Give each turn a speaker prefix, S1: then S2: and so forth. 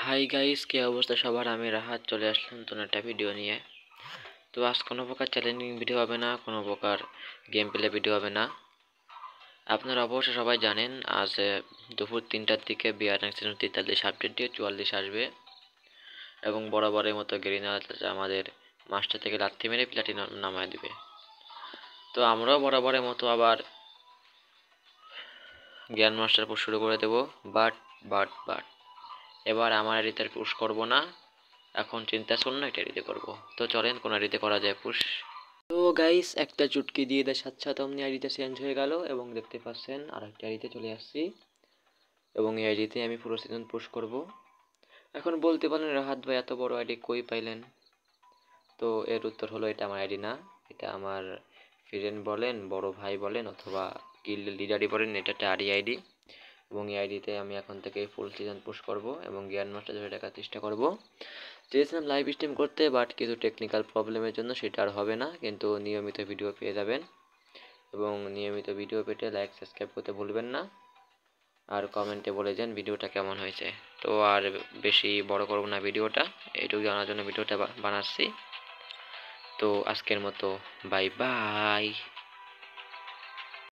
S1: Hi guys, কি অবস্থা সবার? আমি রাহাত চলে আসলাম নতুন একটা ভিডিও নিয়ে। তো আজ কোনো প্রকার চ্যালেঞ্জিং ভিডিও হবে না, কোনো প্রকার গেম প্লে ভিডিও হবে না। আপনারা অবশ্যই সবাই জানেন আজ দুপুর 3টার দিকে বিয়ার সিজন 43 আপডেট দিয়ে 44 আসবে এবং বরাবরের মতো গেরিনা আমাদের মাস্টার থেকে লাথি মেরে প্লাটিনাম নামায় দিবে। তো আমরাও বরাবরের মতো আবার জ্ঞান মাস্টার পুশ শুরু করে দেব। বাট এবার আমার আইডিতে পুশ করব না, এখন চিন্তা শূন্য এটা আইডিতে করব। তো চলেন কোন আইডিতে করা যায় পুশ। তো গাইস, একটা চুটকি দিয়ে দেয় সাথে সাথে অমনি আইডিতে চেঞ্জ হয়ে গেল এবং দেখতে পাচ্ছেন আরেকটা আইডিতে চলে আসছি এবং এই আইডিতে আমি পুরো সিজন পুশ করব। এখন বলতে পারেন রাহাত ভাই এত বড় আইডি কই পাইলেন? তো এর উত্তর হলো এটা আমার আইডি না, এটা আমার ফ্রেন্ড বলেন, বড় ভাই বলেন অথবা গিল্ড লিডারই বলেন, এটা একটা আইডি এবং এই আইডিতে আমি এখন থেকে ফুল সিজন পুশ করব এবং জ্ঞান মাস্টার ধরে রাখার চেষ্টা করব। চেয়েছিলাম লাইভ স্ট্রিম করতে, বাট কিছু টেকনিক্যাল প্রবলেমের জন্য সেটা আর হবে না, কিন্তু নিয়মিত ভিডিও পেয়ে যাবেন এবং নিয়মিত ভিডিও পেতে লাইক সাবস্ক্রাইব করতে ভুলবেন না আর কমেন্টে বলে যান ভিডিওটা কেমন হয়েছে। তো আর বেশি বড় করব না ভিডিওটা, এইটুকু জানার জন্য ভিডিওটা বানাচ্ছি। তো আজকের মতো বাই বাই।